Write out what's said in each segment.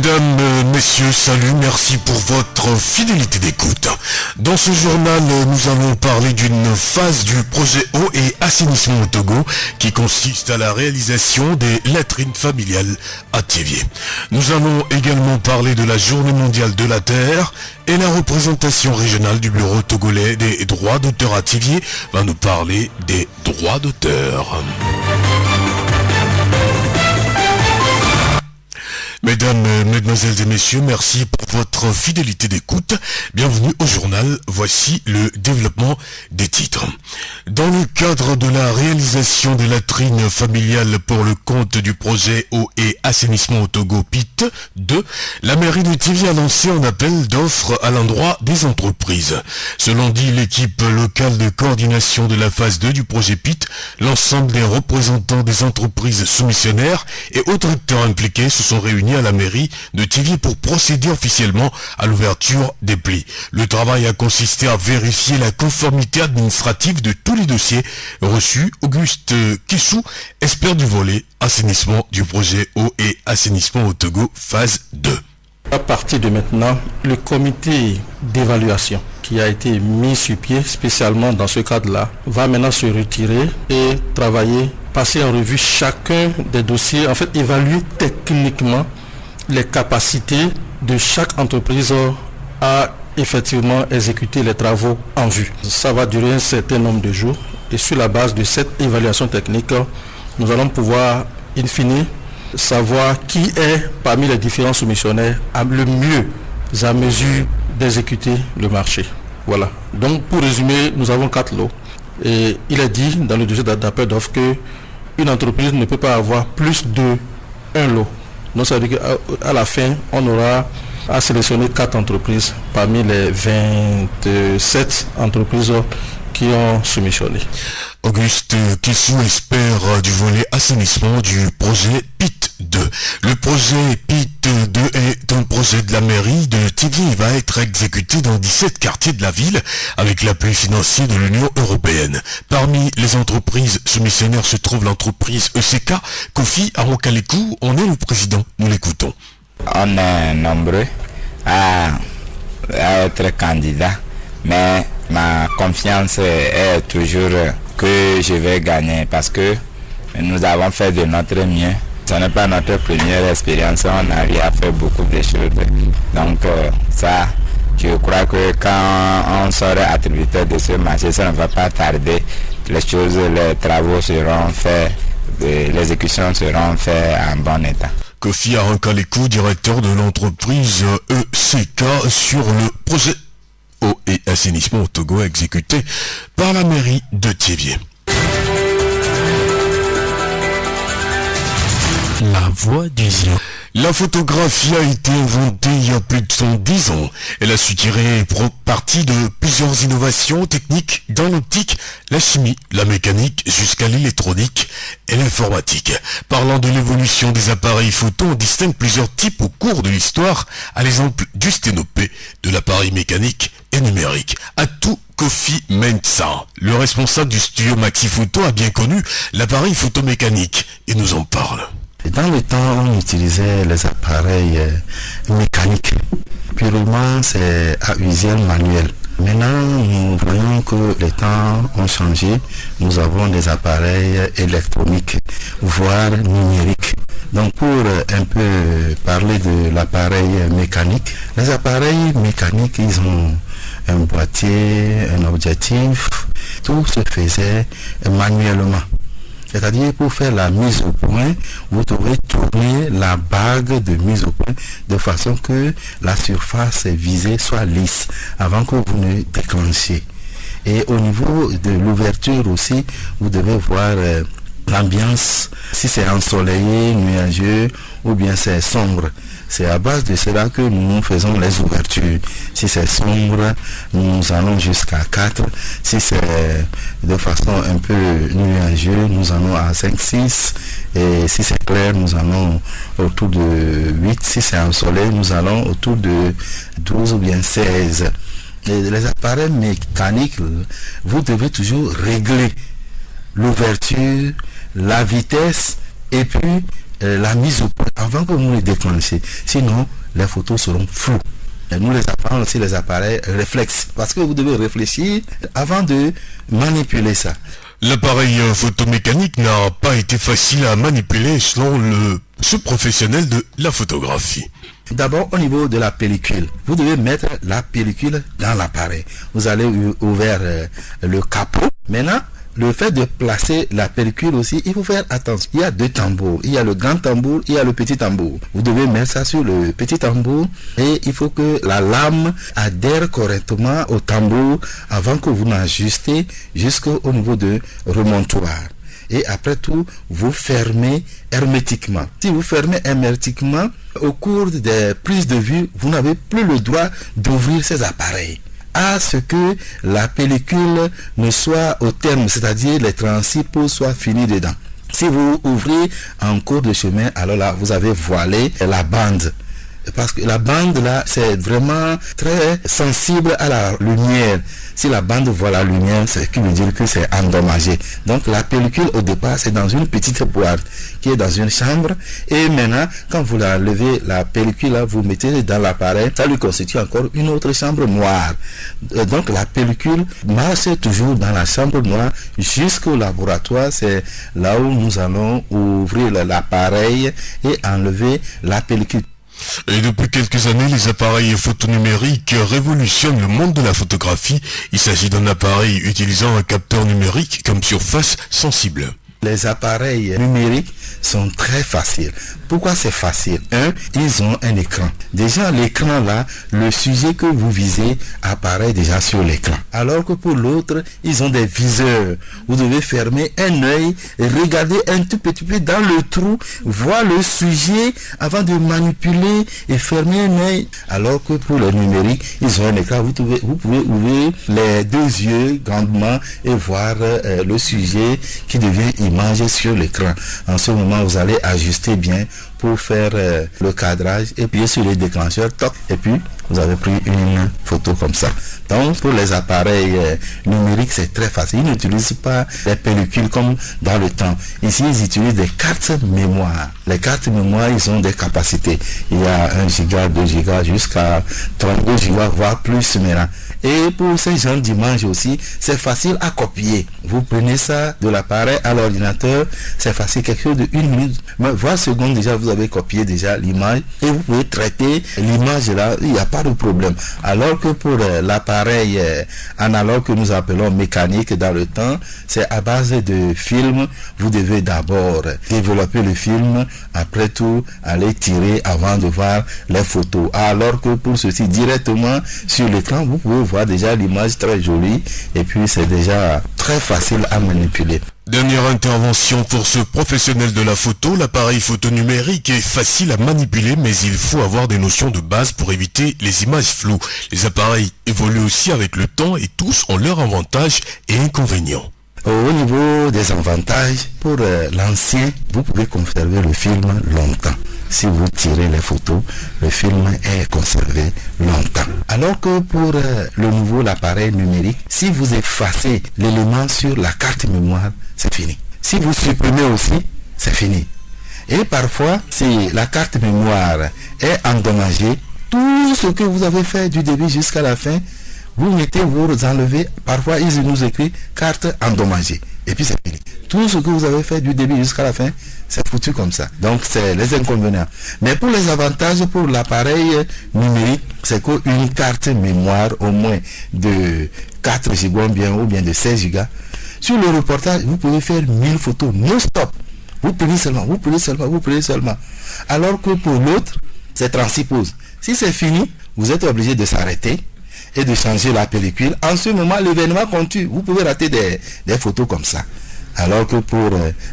Mesdames, Messieurs, salut, merci pour votre fidélité d'écoute. Dans ce journal, nous allons parler d'une phase du projet eau et assainissement au Togo qui consiste à la réalisation des latrines familiales à Thiévié. Nous allons également parler de la Journée mondiale de la Terre et la représentation régionale du bureau togolais des droits d'auteur à Thiévié va nous parler des droits d'auteur. Mesdames, Mesdemoiselles et Messieurs, merci pour votre fidélité d'écoute. Bienvenue au journal. Voici le développement des titres. Dans le cadre de la réalisation des latrines familiales pour le compte du projet eau et assainissement au Togo PIT 2, la mairie de Thiévié a lancé un appel d'offres à l'endroit des entreprises. Selon dit l'équipe locale de coordination de la phase 2 du projet PIT, l'ensemble des représentants des entreprises soumissionnaires et autres acteurs impliqués se sont réunis à la mairie de Thiévié pour procéder officiellement à l'ouverture des plis. Le travail a consisté à vérifier la conformité administrative de tous les dossiers reçus. Auguste Kissou, expert du volet assainissement du projet eau et assainissement au Togo, phase 2. À partir de maintenant, le comité d'évaluation qui a été mis sur pied spécialement dans ce cadre-là va maintenant se retirer et travailler, passer en revue chacun des dossiers, en fait évaluer techniquement les capacités de chaque entreprise à effectivement exécuter les travaux en vue. Ça va durer un certain nombre de jours et sur la base de cette évaluation technique, nous allons pouvoir, in fine, savoir qui est parmi les différents soumissionnaires le mieux à mesure d'exécuter le marché. Voilà. Donc pour résumer, nous avons 4 lots. Et il est dit dans le dossier d'appel d'offres qu'une entreprise ne peut pas avoir plus d'un lot. Donc ça veut dire qu'à la fin, on aura à sélectionner 4 entreprises parmi les 27 entreprises qui ont soumissionné. Auguste Kissou, expert du volet assainissement du projet PIT 2. Le projet PIT 2 est un projet de la mairie de Thiévié. Il va être exécuté dans 17 quartiers de la ville avec l'appui financier de l'Union européenne. Parmi les entreprises soumissionnaires se trouve l'entreprise ECK. Kofi Aronkalekou, on est le président. Nous l'écoutons. On est nombreux à être candidats, mais ma confiance est toujours que je vais gagner parce que nous avons fait de notre mieux. Ce n'est pas notre première expérience, on arrive à faire beaucoup de choses. Donc ça, je crois que quand on sera attributeur de ce marché, ça ne va pas tarder. Les travaux seront faits, l'exécution seront faits en bon état. Kofi Aronkalekou, directeur de l'entreprise ECK sur le projet eau et assainissement au Togo exécuté par la mairie de Thiévié. La voix du Zion. La photographie a été inventée il y a plus de 110 ans. Elle a su tirer parti de plusieurs innovations techniques dans l'optique, la chimie, la mécanique, jusqu'à l'électronique et l'informatique. Parlant de l'évolution des appareils photo, on distingue plusieurs types au cours de l'histoire, à l'exemple du sténopé, de l'appareil mécanique et numérique. Atou Kofi Mensah, le responsable du studio Maxi Photo, a bien connu l'appareil photomécanique et nous en parle. Dans le temps, on utilisait les appareils mécaniques. Purement, c'est à usine manuelle. Maintenant, nous voyons que les temps ont changé. Nous avons des appareils électroniques, voire numériques. Donc, pour un peu parler de l'appareil mécanique, les appareils mécaniques, ils ont un boîtier, un objectif. Tout se faisait manuellement. C'est-à-dire, pour faire la mise au point, vous devez tourner la bague de mise au point de façon que la surface visée soit lisse avant que vous ne déclenchiez. Et au niveau de l'ouverture aussi, vous devez voir l'ambiance, si c'est ensoleillé, nuageux ou bien c'est sombre. C'est à base de cela que nous faisons les ouvertures. Si c'est sombre, nous allons jusqu'à 4. Si c'est de façon un peu nuageuse, nous allons à 5, 6. Et si c'est clair, nous allons autour de 8. Si c'est ensoleillé, nous allons autour de 12 ou bien 16. Et les appareils mécaniques, vous devez toujours régler l'ouverture, la vitesse et puis la mise au point avant que vous le déclenchez. Sinon, les photos seront floues. Et nous les appelons aussi les appareils réflexes, parce que vous devez réfléchir avant de manipuler ça. L'appareil photomécanique n'a pas été facile à manipuler selon ce professionnel de la photographie. D'abord, au niveau de la pellicule, vous devez mettre la pellicule dans l'appareil. Vous allez ouvrir le capot. Maintenant, le fait de placer la pellicule aussi, il faut faire attention. Il y a 2 tambours. Il y a le grand tambour, il y a le petit tambour. Vous devez mettre ça sur le petit tambour et il faut que la lame adhère correctement au tambour avant que vous n'ajustez jusqu'au niveau de remontoir. Et après tout, vous fermez hermétiquement. Si vous fermez hermétiquement, au cours des prises de vue, vous n'avez plus le droit d'ouvrir ces appareils à ce que la pellicule ne soit au terme, c'est-à-dire les transipos soient finis dedans. Si vous ouvrez en cours de chemin, alors là, vous avez voilé la bande. Parce que la bande là, c'est vraiment très sensible à la lumière. Si la bande voit la lumière, c'est ce qui veut dire que c'est endommagé. Donc la pellicule au départ, c'est dans une petite boîte qui est dans une chambre. Et maintenant, quand vous la levez, la pellicule là, vous mettez dans l'appareil, ça lui constitue encore une autre chambre noire. Donc la pellicule marche toujours dans la chambre noire jusqu'au laboratoire. C'est là où nous allons ouvrir l'appareil et enlever la pellicule. Et depuis quelques années, les appareils photonumériques révolutionnent le monde de la photographie. Il s'agit d'un appareil utilisant un capteur numérique comme surface sensible. Les appareils numériques sont très faciles. Pourquoi c'est facile? Ils ont un écran. Déjà, l'écran là, le sujet que vous visez apparaît déjà sur l'écran. Alors que pour l'autre, ils ont des viseurs. Vous devez fermer un œil, regarder un tout petit peu dans le trou, voir le sujet avant de manipuler et fermer un œil. Alors que pour le numérique, ils ont un écran. Vous pouvez ouvrir les 2 yeux grandement et voir le sujet qui devient image sur l'écran. En ce moment, vous allez ajuster bien pour faire le cadrage et puis sur les déclencheurs, toc, et puis vous avez pris une photo comme ça. Donc pour les appareils numériques, c'est très facile. Ils n'utilisent pas les pellicules comme dans le temps. Ici, ils utilisent des cartes mémoire. Les cartes mémoire, ils ont des capacités. Il y a 1 giga, 2 giga, jusqu'à 32 giga, voire plus maintenant. Et pour ces genre d'images aussi, c'est facile à copier. Vous prenez ça de l'appareil à l'ordinateur, c'est facile, quelque chose de 1 minute, mais 20 secondes déjà, vous avez copié déjà l'image et vous pouvez traiter l'image là, il n'y a pas de problème. Alors que pour l'appareil analogue que nous appelons mécanique dans le temps, c'est à base de film. Vous devez d'abord développer le film, après tout aller tirer avant de voir les photos. Alors que pour ceci, directement sur l'écran, vous pouvez voir déjà l'image très jolie et puis c'est déjà très facile à manipuler. Dernière intervention pour ce professionnel de la photo. L'appareil photo numérique est facile à manipuler, mais il faut avoir des notions de base pour éviter les images floues. Les appareils évoluent aussi avec le temps et tous ont leurs avantages et inconvénients. Au niveau des avantages, pour l'ancien, vous pouvez conserver le film longtemps. Si vous tirez les photos, le film est conservé longtemps. Alors que pour le nouveau, l'appareil numérique, si vous effacez l'élément sur la carte mémoire, c'est fini. Si vous supprimez aussi, c'est fini. Et parfois, si la carte mémoire est endommagée, tout ce que vous avez fait du début jusqu'à la fin, vous mettez, vous enlevez, parfois ils nous écrivent carte endommagée. Et puis c'est fini. Tout ce que vous avez fait du début jusqu'à la fin, c'est foutu comme ça. Donc c'est les inconvénients. Mais pour les avantages, pour l'appareil numérique, c'est qu'une carte mémoire au moins de 4 gigas ou bien de 16 gigas. Sur le reportage, vous pouvez faire 1000 photos non-stop. Vous prenez seulement. Alors que pour l'autre, c'est transpose. Si c'est fini, vous êtes obligé de s'arrêter et de changer la pellicule. En ce moment, l'événement continue. Vous pouvez rater des photos comme ça. Alors que pour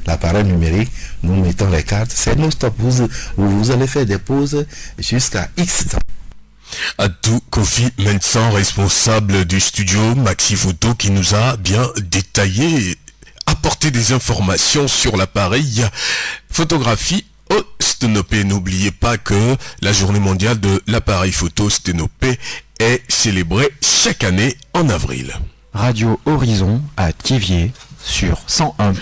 l'appareil numérique, nous mettons les cartes, c'est non-stop. Vous allez faire des pauses jusqu'à X temps. Adou Kofi Mensah, responsable du studio Maxi Photo, qui nous a bien détaillé, apporté des informations sur l'appareil photographie au Sténopé. N'oubliez pas que la journée mondiale de l'appareil photo Sténopé est célébrée chaque année en avril. Radio Horizon à Thiviers sur 101.1.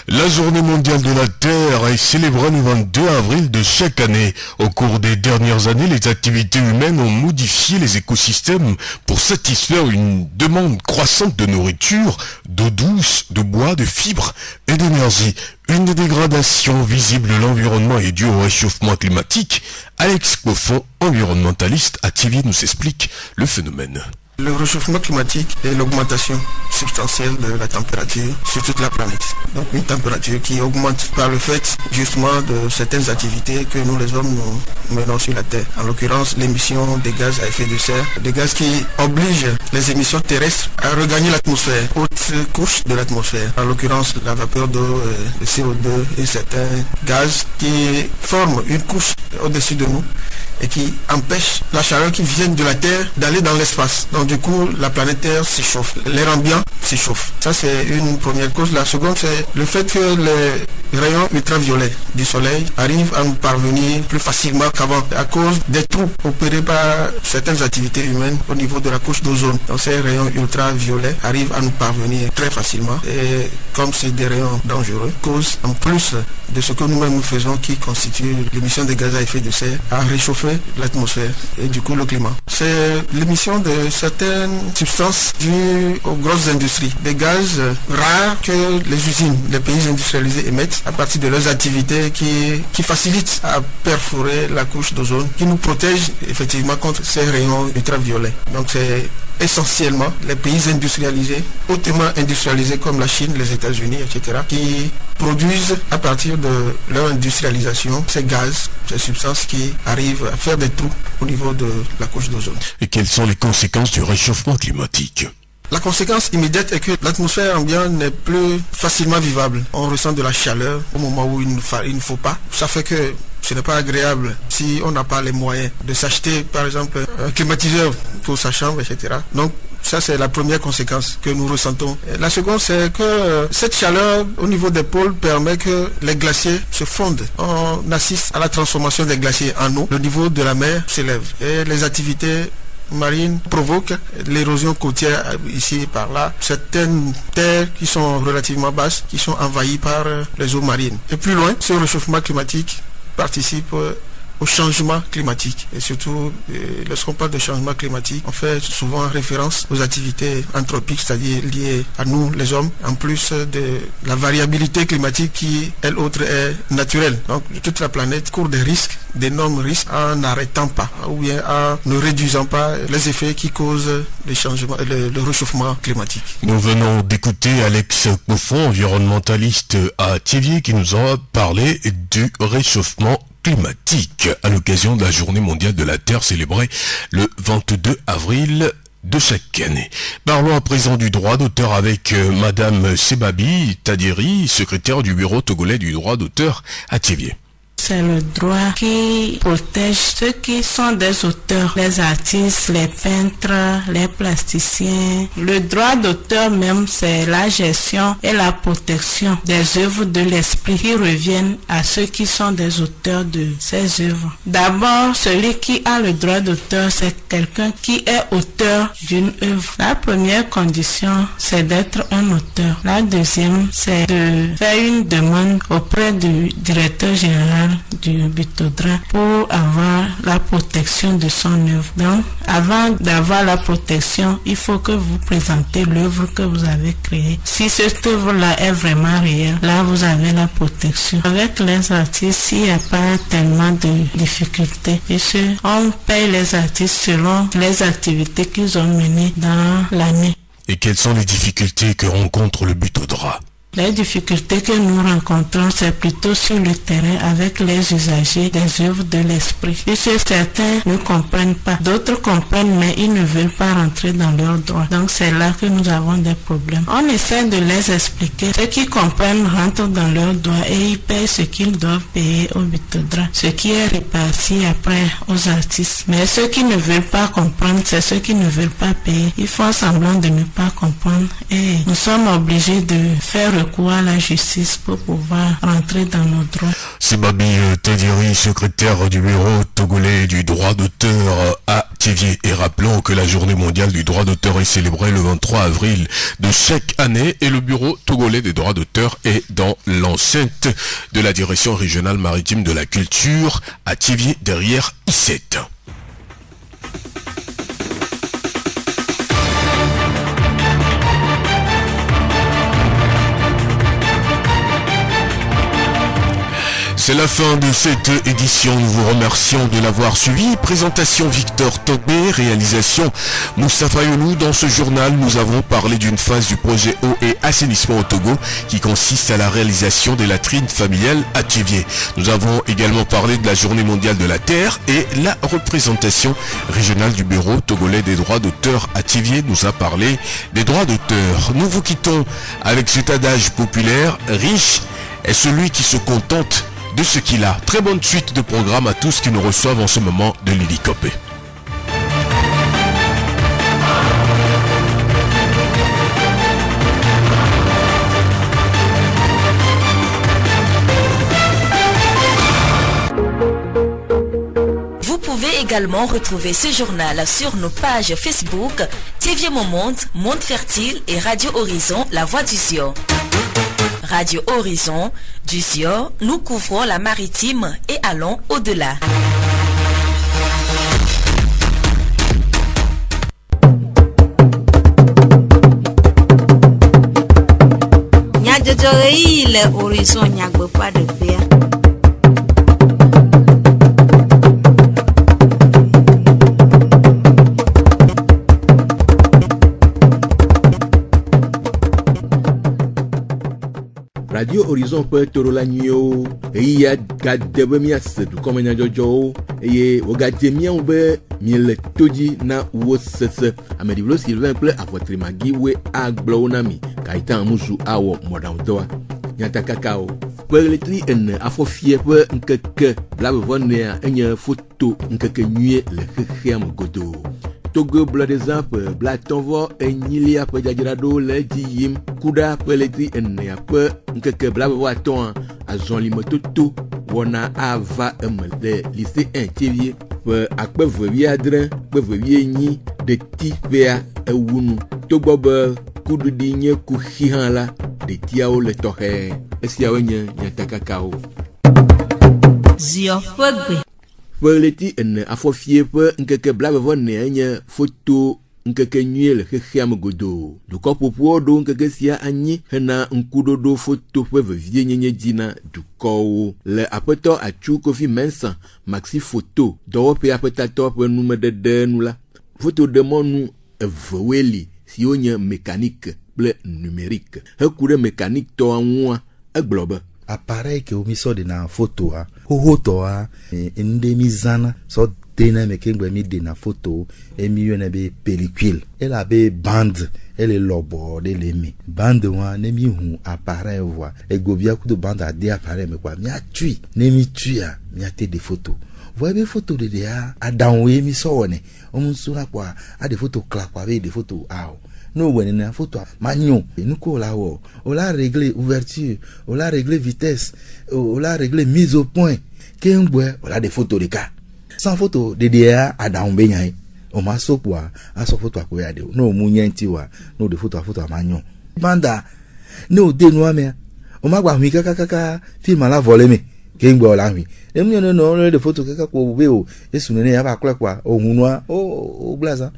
La journée mondiale de la Terre est célébrée le 22 avril de chaque année. Au cours des dernières années, les activités humaines ont modifié les écosystèmes pour satisfaire une demande croissante de nourriture, d'eau douce, de bois, de fibres et d'énergie. Une dégradation visible de l'environnement est due au réchauffement climatique. Alex Coffon, environnementaliste à Thiviers, nous explique le phénomène. Le réchauffement climatique est l'augmentation substantielle de la température sur toute la planète. Donc une température qui augmente par le fait justement de certaines activités que nous les hommes nous menons sur la Terre. En l'occurrence l'émission des gaz à effet de serre, des gaz qui obligent les émissions terrestres à regagner l'atmosphère, haute couche de l'atmosphère. En l'occurrence la vapeur d'eau, le CO2 et certains gaz qui forment une couche au-dessus de nous et qui empêchent la chaleur qui vient de la Terre d'aller dans l'espace. Donc du coup, la planète Terre s'échauffe, l'air ambiant s'échauffe. Ça c'est une première cause. La seconde, c'est le fait que les rayons ultraviolets du soleil arrivent à nous parvenir plus facilement qu'avant à cause des trous opérés par certaines activités humaines au niveau de la couche d'ozone. Donc ces rayons ultraviolets arrivent à nous parvenir très facilement et comme c'est des rayons dangereux, cause en plus de ce que nous-mêmes nous faisons qui constitue l'émission des gaz à effet de serre à réchauffer l'atmosphère et du coup le climat. C'est l'émission de certaines substances dues aux grosses industries, des gaz rares que les usines, les pays industrialisés émettent à partir de leurs activités qui facilitent à perforer la couche d'ozone, qui nous protège effectivement contre ces rayons ultraviolets. Donc c'est essentiellement les pays industrialisés, hautement industrialisés comme la Chine, les États-Unis, etc., qui produisent à partir de leur industrialisation ces gaz, ces substances qui arrivent à faire des trous au niveau de la couche d'ozone. Et quelles sont les conséquences du réchauffement climatique ? La conséquence immédiate est que l'atmosphère ambiante n'est plus facilement vivable. On ressent de la chaleur au moment où il ne faut pas. Ça fait que ce n'est pas agréable si on n'a pas les moyens de s'acheter par exemple un climatiseur pour sa chambre, etc. Donc ça c'est la première conséquence que nous ressentons. Et la seconde c'est que cette chaleur au niveau des pôles permet que les glaciers se fondent. On assiste à la transformation des glaciers en eau. Le niveau de la mer s'élève et les activités marines provoquent l'érosion côtière ici et par là. Certaines terres qui sont relativement basses, qui sont envahies par les eaux marines. Et plus loin, ce réchauffement climatique participe au changement climatique. Et surtout, lorsqu'on parle de changement climatique, on fait souvent référence aux activités anthropiques, c'est-à-dire liées à nous, les hommes, en plus de la variabilité climatique qui, elle autre, est naturelle. Donc, toute la planète court des risques, d'énormes risques, en n'arrêtant pas, ou bien en ne réduisant pas les effets qui causent les changements, le réchauffement climatique. Nous venons d'écouter Alex Coffon, environnementaliste à Thiviers, qui nous a parlé du réchauffement climatique à l'occasion de la journée mondiale de la Terre célébrée le 22 avril de chaque année. Parlons à présent du droit d'auteur avec Madame Sebabi Tadiri, secrétaire du bureau togolais du droit d'auteur à Thiviers. C'est le droit qui protège ceux qui sont des auteurs, les artistes, les peintres, les plasticiens. Le droit d'auteur même, c'est la gestion et la protection des œuvres de l'esprit qui reviennent à ceux qui sont des auteurs de ces œuvres. D'abord, celui qui a le droit d'auteur, c'est quelqu'un qui est auteur d'une œuvre. La première condition, c'est d'être un auteur. La deuxième, c'est de faire une demande auprès du directeur général du Bitodra pour avoir la protection de son œuvre. Donc, avant d'avoir la protection, il faut que vous présentez l'œuvre que vous avez créée. Si cette œuvre-là est vraiment réelle, là vous avez la protection. Avec les artistes, il n'y a pas tellement de difficultés. On paye les artistes selon les activités qu'ils ont menées dans l'année. Et quelles sont les difficultés que rencontre le Bitodra ? Les difficultés que nous rencontrons, c'est plutôt sur le terrain avec les usagers des œuvres de l'esprit. Puisque certains ne comprennent pas, d'autres comprennent mais ils ne veulent pas rentrer dans leurs droits. Donc c'est là que nous avons des problèmes. On essaie de les expliquer. Ceux qui comprennent rentrent dans leurs droits et ils payent ce qu'ils doivent payer au Bitodra, ce qui est réparti après aux artistes. Mais ceux qui ne veulent pas comprendre, c'est ceux qui ne veulent pas payer. Ils font semblant de ne pas comprendre et nous sommes obligés de faire recours à la justice pour pouvoir rentrer dans nos droits. Sebabi Tadiri, secrétaire du bureau togolais du droit d'auteur à Thiévié. Et rappelons que la journée mondiale du droit d'auteur est célébrée le 23 avril de chaque année et le bureau togolais des droits d'auteur est dans l'enceinte de la direction régionale maritime de la culture à Thiévié derrière I7. C'est la fin de cette édition. Nous vous remercions de l'avoir suivi. Présentation Victor Tobé, réalisation Moustapha Youlou. Dans ce journal, nous avons parlé d'une phase du projet eau et assainissement au Togo qui consiste à la réalisation des latrines familiales à Thiévié. Nous avons également parlé de la journée mondiale de la terre et la représentation régionale du bureau togolais des droits d'auteur à Thiévié nous a parlé des droits d'auteur. Nous vous quittons avec cet adage populaire: riche est celui qui se contente de ce qu'il a. Très bonne suite de programme à tous qui nous reçoivent en ce moment de Lily Copé. Vous pouvez également retrouver ce journal sur nos pages Facebook Thiévié Monde, Monde Fertile et Radio Horizon, La Voix du Zion. Radio Horizon, du Zion, nous couvrons la maritime et allons au-delà. Le Horizon n'y a pas de paix. Radio Horizon peut te relanio et il y a gadebe mias du comme na jojo et o gademia obe mille todi na wosese amediblo Sylvain ple apotre magi we agblonami kaitan musu awo modawdoa nyata kakao Peletri en afofie pe nkeke blabevone enye photo nkeke nuye le khekhem godo Togo blood exemple blatonvo enyilia pe jajirado le diyim kuda peletri en ya pe nkeke blabevo ton azon limototo wona ava emle lycée 1 Thiévié pe akpe vewi adren pe vewi enyi de ti vea ewunu Togo be kudu dinye kuhihan la de tiao le tohe esia wenye nyata kakao Zio fegbe Peleti en afofie pe nkeke blabevone enye photo nkeke nuye le khekhiam godo du kopopo do nkeke sia anyi hena nkudodo photo pe vevie nyenye dina du ko le apeto achu Kofi Mensa maxi photo do pe apetato pe nume de nou la photo de monu evweli si onye mécanique ble numérique hekure mécanique to anwa eglobe appareil que omi so de na photo a ho to a ende mizana so dena me kengbe mi de na photo e mi yone be pellicule elle a be bande elle est lobo de lemi bande wa ne mi hu appareil voix e gobia ku de bande a de appareil me kwa mi a tui ne mi tui a mi a te de photo voyez des photos de dia a danwe mi so woni o mun sura kwa a de photo clap kwa be de photo aw no woni na photo magnon nous ko la wo on l'a réglé ouverture on l'a réglé vitesse on l'a réglé mise au point kengwe on a des photos de cas sans photo de dia a danwe nyai o ma so kwa a so photo ko ya de no mu nyanti wa no de photo magnon banda no de no ame o ma gba mi kaka film la voler me kengwe o la mi emi no de photo kaka ko be o esu ne ya ba kle kwa o hunwa o blaza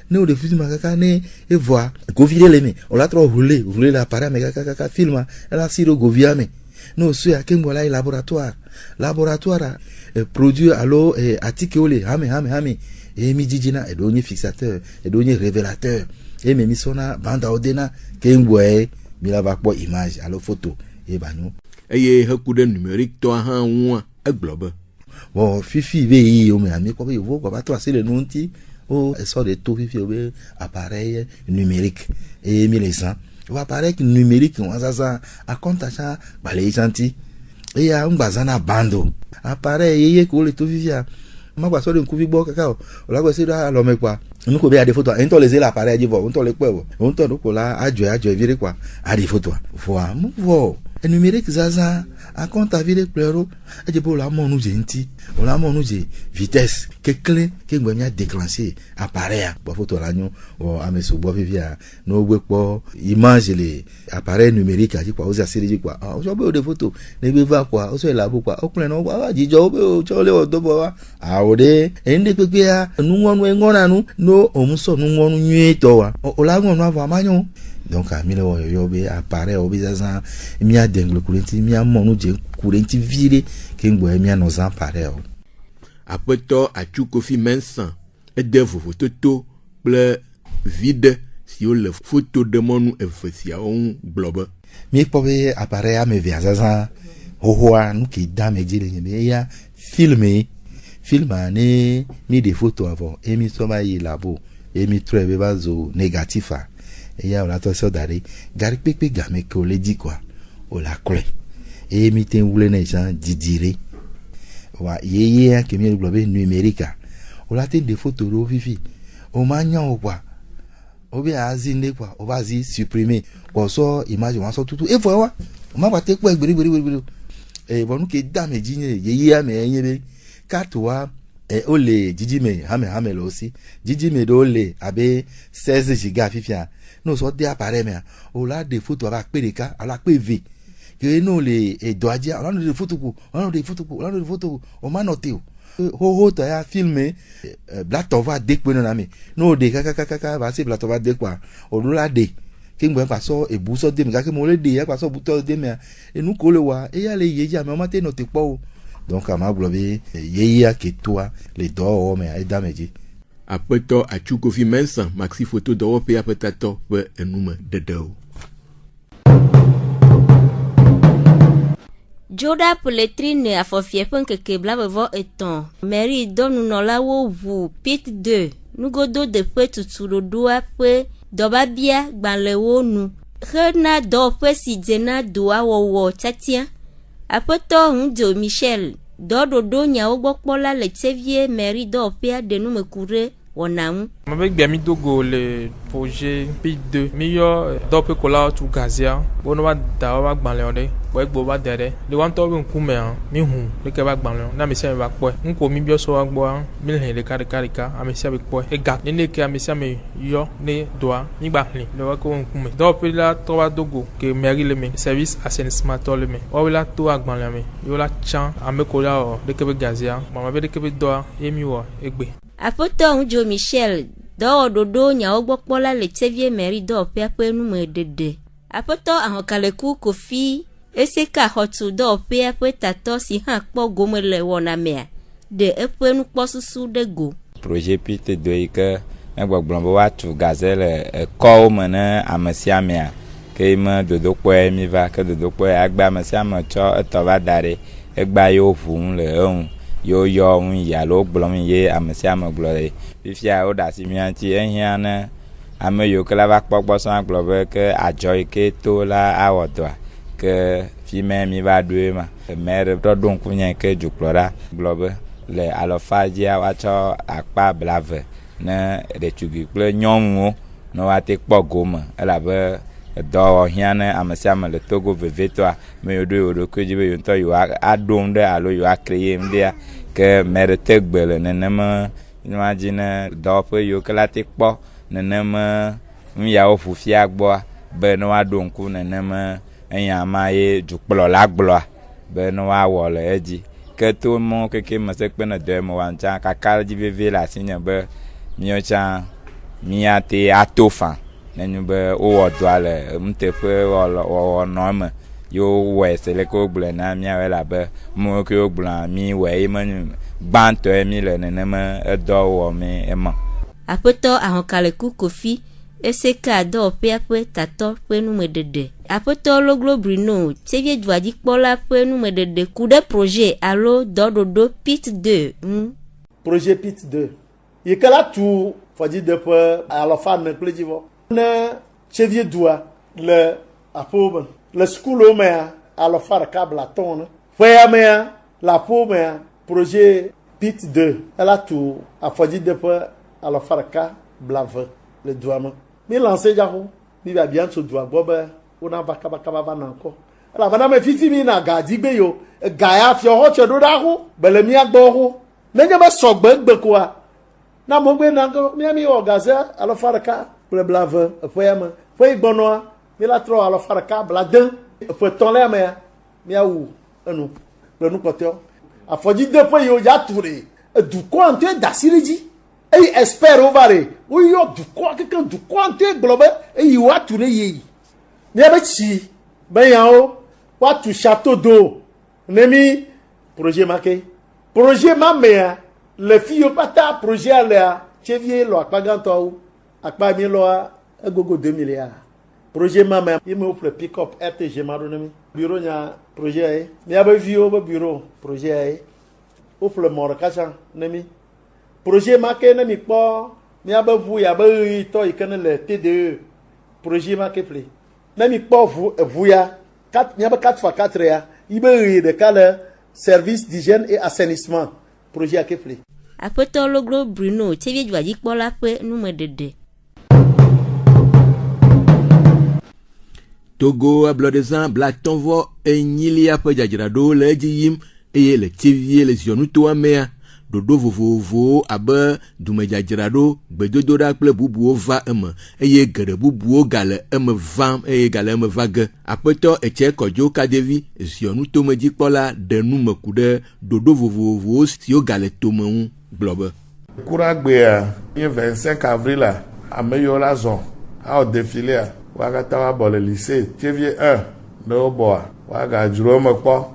nous de film kaka ne et voir govire les me on l'a trop rouler l'appareil mais kaka film elle a siro govia me nous sur à kembo la laboratoire produit allo et article ole hame et mi dijina et donné fixateur et donné révélateur et mi sona banda odena kembo mi la va pour image allo photo et banyo et hekude numérique to han a globe bon fifi be o me ami ko be wo ko ba to c'est le nonti oh sort de tout fifi be appareil numérique et 1100 ou appareil numérique on ça a compte ça balé gentil et a un bazana bando appareil yeye ko le tout fifi ma kwa so de nkuvi bo kaka o la ko se da lo me kwa nu ko be a des photos en to les l'appareil di vo on to le pe on to ko la ajo vire kwa a des photos faut mo numérique zaza a compte à vile pleuro et de pour la mon nous genti on la mon nous vitesse que clé que ngwenya déclencher appareil pour photo l'agnon o ameso bo vivia no gbepo image les appareils numériques a quoi aux série quoi o so be de photo ne be va quoi o so la bo quoi o kle no wa jijo be o cho le o do bo wa a o de ende pepe ya nu wonu ngona nu no o muso nu wonu nyi to wa o la ngonu ava manyo. Donc à mille yobe apparaît obizaza mia dengle kurenti mia monu je kurenti vire kengbo mia nos apparaît apeto atu Kofi Mensah et de photo to ple vide si o le photo de monu efesia on globe mi pobe apparaît a me viazaza hohoa nu ki dame jile nyeme ya filmane mi des photos avant et mi soma yi labo et mi trebe bazo négatifa. Et ya la toso dari gari pepe game ko le di quoi o la clé et mi ten wule na jan didire wa yeye ke mi globe numérique o la ten des photos ro vivi o manya o kwa o bi azinde kwa o ba zi supprimer ko so image wa so tutu e fo wa o ma ba te ko egbere e bonu ke dame jinye yeye a me yenye katwa e o le jiji me hame lo si jiji me do le abe 16 giga fifia no so de appareil mais o la des photos avec PDK à la PV que no le e doadia on a des photos o ma noté ho to ya filmer black tova de pe na me no de kaka va se black tova de quoi o la de ki ngbe pa so e bu so de me ka ke mo le de ya pa so bu to de me e nu ko le wa e ya le ye ja me o ma te noté po donc à ma globe ye ya ke toi les do o me e dameji apeto atu Kofi Mensah maxi photo do wo pe apetato we enuma dedeo Joda Poletrine a fofie pen que kebla bevo eton Mary donu no la wo wu pit 2 nugodo de pe tuturo doa pe doba bia gbanle wo nu rena do pe si dena doa wo tatia apeto ndio Michel do nya ogbo pola le tevie Mary do pe de nu mekure wonam avec biami dogo le projet P2 meilleur do pe kola tu gazia bono ba da ba gbanle ode bo egbo ba dere le wan to bi nkume an mi hu le ke ba gbanle na me se ba po nko mi bio so wa gbo an mi le le karika a me se be po e ga ne ke a me se me yo ne doa mi ba hli le wa ko nkume do pe la to ba dogo ke Mary le me service assainissement to le me o la to agbanle me yo la chan a me kola o le ke be gazia mama be le ke be doa e mi wo egbe apoto unjo Michel do nya ogbo pola le tevie Mary do pe nu me dede apoto ahon kaleku Kofi eseka hotu do pe tato si han po gomele wona me de nu po susu de go projet pite de que ngbo gbombo wa tu gazelle ko mena amasia me ke ma dodo po mi va ke dodo po agba amasia mo cho to va dare egba yo fun le on yo un ya lo gbom ye amasia mo glore fifia o da si mi anti ehia na ame yo kala va pogbo so aglobe ke ajoy ke to la awodo que fime mi va deux ma mère donc kunye ke juklora globe le alofajia wacho akpa blave na retugi ple nyonwo no ate pogoma ala be do hiane amasiama le togo vevetwa me yodo odo kejibe yonto yo adom de alo yo créer mdia que mère tegbele nenema imagine do pe yo kala te po nenema mi ya ofufia gbo be no adonku nenema enya maye jukplo la glo be no wa wole eji ke to mo ke ma se pe na de mo wan cha ka kal ji veve la sinya be mi cha mi ate atofa nenu be o odwale mtefe o no me yo we se le ko gble na mi awela be mo ke o gbla mi we manu banto mi le nenema edo wo mi ema apoto ahon kaleku Kofi eseka do pe tato pe nu me dede apoto lo globrino tevie dwadi pola pe nu me dede coup de projet allo do pit 2 projet pit 2 yekala tu fodi de pe alo fa me plejivo na chevie doa le apobe le school o me alo fa câble ton foi me la pobe projet pit 2 ela tu a fodi de pe alo fa ka blave le doama mi lancé jaro mi va bien so doa boba ona va kaba va nanko la madame fifi mi na ga digbe yo ga ya fi ho che do da ho bele mi agbo ho me nya ba so gbe kwa na mo gbe na ko mi o gaza alo faraka ple blave fo yama fo igbono mi la tro alo faraka bladen fo ton le me mi awu enu le nu potio afoji de fo yo ya touré du ko ante da siriji e expert ovare o yo du ko kekan du ko ante global e yi wa touré yi mi abe chi ben ya o wa tu château d'eau nemi projet marqué projet mamea le filles pata projet ala chevie lo akpaganto akpa mi lo agogo 2 milliards projet mamea il me offre pick up RTG maronemi bureau nya projet mi abe vio be bureau projet offre morakacha nemi projet marqué nemi po mi abe vu ya be to ikene le TDE projet marqué play nemi po vu ya 4 mi abe 4x4 ya ibe de kala service d'hygiène et assainissement projet akefle apeto logro Bruno tevie dwaji kpola pe numedede Togo ablodezan blatonvo enyilia pe jajrado le jiyim eye le tevie le zionuto amea dodo vovovo abe dumejajrado gbedodo da kple bubuo va eme eye gere bubuo gale eme vam eye gale eme vage apeto eche kojo kadevi zionuto mejikpola de numekude dodo vovovo sio gale tomeu globe Kuragbe le 25 avril a meilleur la zone a défilé wakata wa bol lycée Tevie 1 no boa waga juro mekpo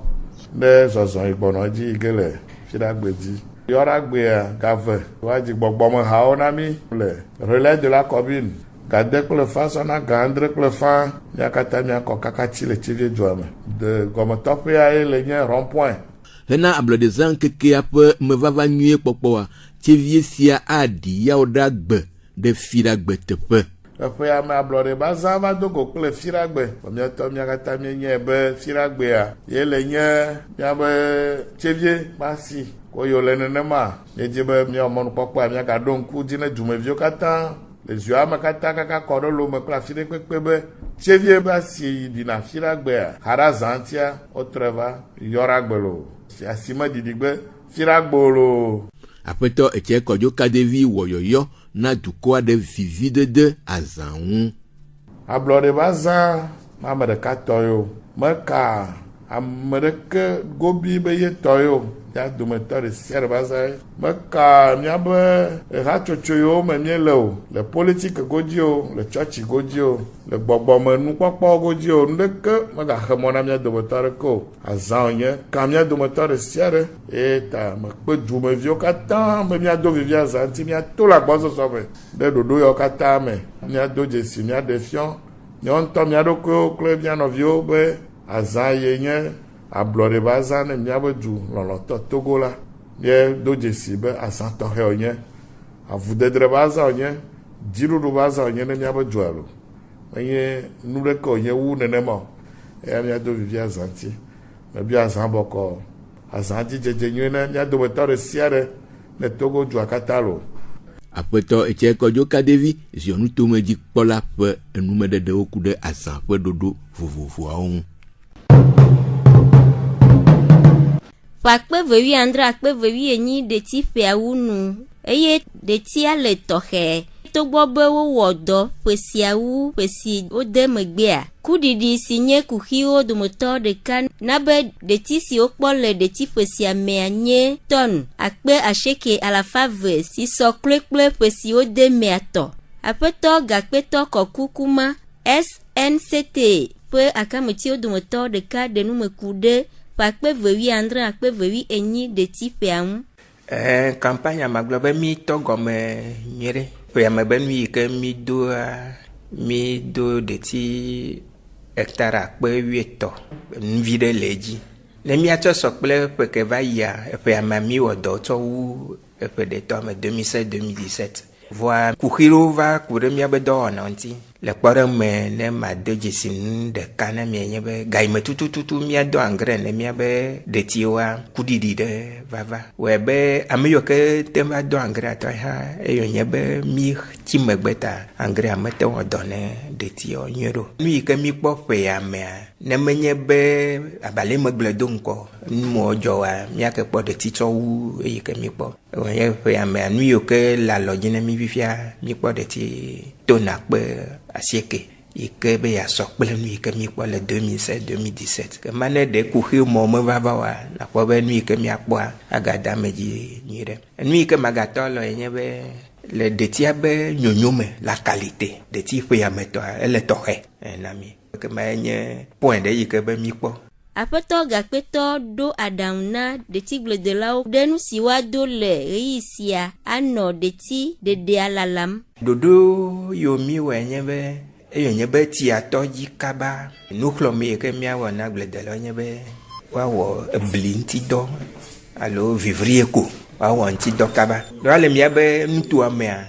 de zozon igbonoji igele Firagbeji Yoragbe gave waji gbogbo mo ha onami le relais de la commune gade le fa sona gandre le fa yakata mi ko kakati le Tevie joame de gomotope ya le nye rond point hena ablodezan keke ape me vava nuye kpokpoa Tevie sia adi ya odagbe de Firagbe tepe Epe ya me ablode baza va dogo kple Firagbe mi to mi akata mi nye be Firagbe ya ye le nye ya be Tevie basi ko yo le nenema ye jibe mi omonu pokpa mi ka don ku dine dumevio kata les yeux ma kata kaka kodo lo me kla fide pekpebe Tevie basi dina Firagbe ya harazantia otreva yoragbelo si asima didigbe Firagbolo apeto eche kojo kadevi woyoyo na dukoa de vivide de azanwu ablode baza mamade katoyo meka amedeke gobi be ye toyo ya dometore ser baza meka miabe hachochoyo me mielo le politique godio le church godio le gbogbome nukpokpo godio ndeke mega hemona mia dometore ko azanye kamia dometore ser eta mekpe dumevio kata me mia do vivia azanti mia to la gbozo sobe de dodo yo kata me mia do jesi mia defiant nyonto mia do ko kle mia novio be azaye nye ablode bazane miabe du loloto Togo la ye do jesi be asanto he onye avudedre baza onye jirudu baza onye ne miabe dualo onye nureko onye wu nenemo e mia do vivia azanti me bia azamboko azanti jeje nyene mia do betore siare ne Togo du akatalo apeto eche kojo kadevi zionuto meji kpola pe enumedede okude azan pe dodo vovovo aun Fakpe vewi andre akpe vewi enyi deti feawunu eye deti ale tohe togbo be wo wodo pesiawu pesi ode megbea kudidi sinye kuhiwo domoto de kan nabe deti si okpole deti pesia meanye ton akpe asheke alafave si sokrekple pesi ode meato apeto gakpeto kokukuma SNCT pe akameti odomoto de ka de numekude Pakpe vewi andre akpe vewi enyi de tipe am. Campagne ma globe mi to gome nyere. Pe ma ben mi ke mi do de ti hectare akpe 8 nvide leji. Le mi ato sokple pe ke va ya pe ma mi odo to wu pe de to me 2016-2017. Voi kuhiro va kure mi abedo onanti. le kpɔɖe me ne ma do dzesi nu ɖeka ne mienye be gaime tutututu miado engrais ne miabe ɖetiwoa kuɖiɖi ɖe vava wɔe be ame yiwo ke te va do engrais atɔ hã eyo nye be mi tsi megbe ta engrais amete wɔ dɔ ne ɖetiwo nyuie ɖo nu yi ke mi kpɔ ƒea mea ne menye be abalị megble do ŋkɔ nuwo dzɔa miake kpɔ ɖeti tsɔ wu eyi ke mi kpɔ wònye ƒea mea nu yiwo ke le alɔ dzi ne mi fifia mi kpɔ ɖeti tona kpe 80 yi ke be yasɔ kple nu yi ke mi kpɔ le 2016-2017 ke mane ɖe kuxi mɔ me vava wa nakpɔ be nu yi ke miakpɔa agada me dzi nyui ɖe nu yi ke magatɔ lɔ nye be le ɖetia be nyonyome la qualité ɖeti ƒeametɔa ele tɔxɛ na mi ke ma nye point ɖe yi ke be mi kpɔ. Aƒetɔ gakpetɔ ɖo aɖaŋu na ɖetigblẽdelawo ɖe nu si woado le ɣeyiɣi sia anɔ ɖeti ɖeɖea lalam. Ɖoɖo yiwo mi wɔe nye be eyo nye be tiatɔ dzi kaba nuxlɔme yi ke miawɔ na agbledelawo nye be woawɔ ebli ŋutidɔ alo vivrie ko woawɔ ŋutidɔ kaba. ɖo ale miabe nutoa mea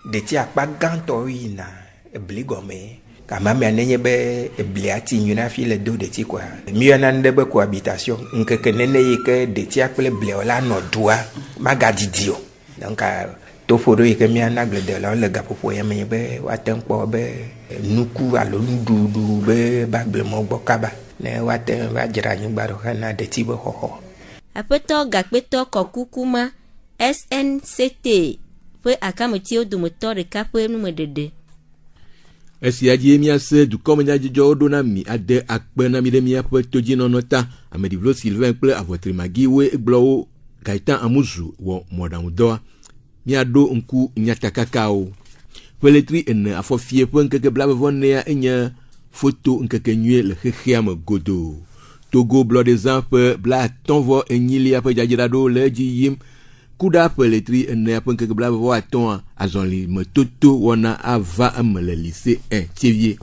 ɖeti akpa gãtɔ yina ebli gɔme. Kamamea nenye be eblia ti nyuna fi le do ɖeti kwa miona nde be cohabitation nkeke nene yi ke ɖetia kple blia la nɔ dua magadidi o donc toƒo ɖo yi ke miana agbledelawo le gaƒoƒo ya me be woate kpɔ be nuku alo nuɖuɖu be bagblemo gbɔ kaba ne woate va dzra anyigba ɖo hena ɖeti be xɔxɔ. Aƒetɔ gakpetɔ kɔkukuma SNCT ƒe akametiwo dometɔ ɖeka ƒe numeɖeɖe. Esia dzi miase dukɔmenyadzɔdzɔwo ɖo na mi ade akpe na mi ɖe miaƒe todzinɔnɔ ta. Ameɖivlo Sylvain kple Avɔtri Magi woe gblɔwo Gaetan Amuzu wɔ mɔɖaŋudɔa. Miaɖo ŋku nyatakakawo. Ƒe letri 4 afɔfie ƒe ŋkeke 24 enye foto ŋkeke nyuie le xexea me godo. Togo Blɔdezan ƒe 58 ƒe dzadzraɖo le edzi yim. Kuda ƒe letri 4 ƒe ŋkeke 25 azɔli metoto wɔna ava eme le lycée 1 Tievie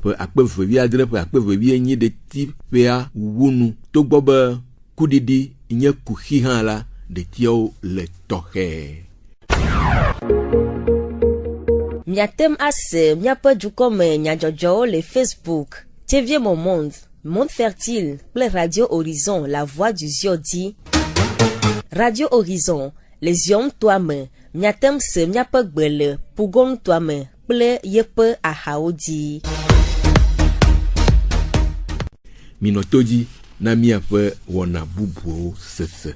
ƒe 2007 ƒe 2008 ɖeti ƒea wunu togbɔ be kuɖiɖi nye kuxi hã la ɖetiawo le tɔxɛ. Miatem ase miaƒe dukɔme nyadzɔdzɔwo le Facebook Tievie Momond, Monde Fertile kple Radio Horizon La Voix du Zion di. Radio Horizon le Zion toa me miatem se miaƒe gbe le Pugon toa me kple yeƒe ahawo di. Minɔtodzi na miaƒe wɔna bubuwo sese.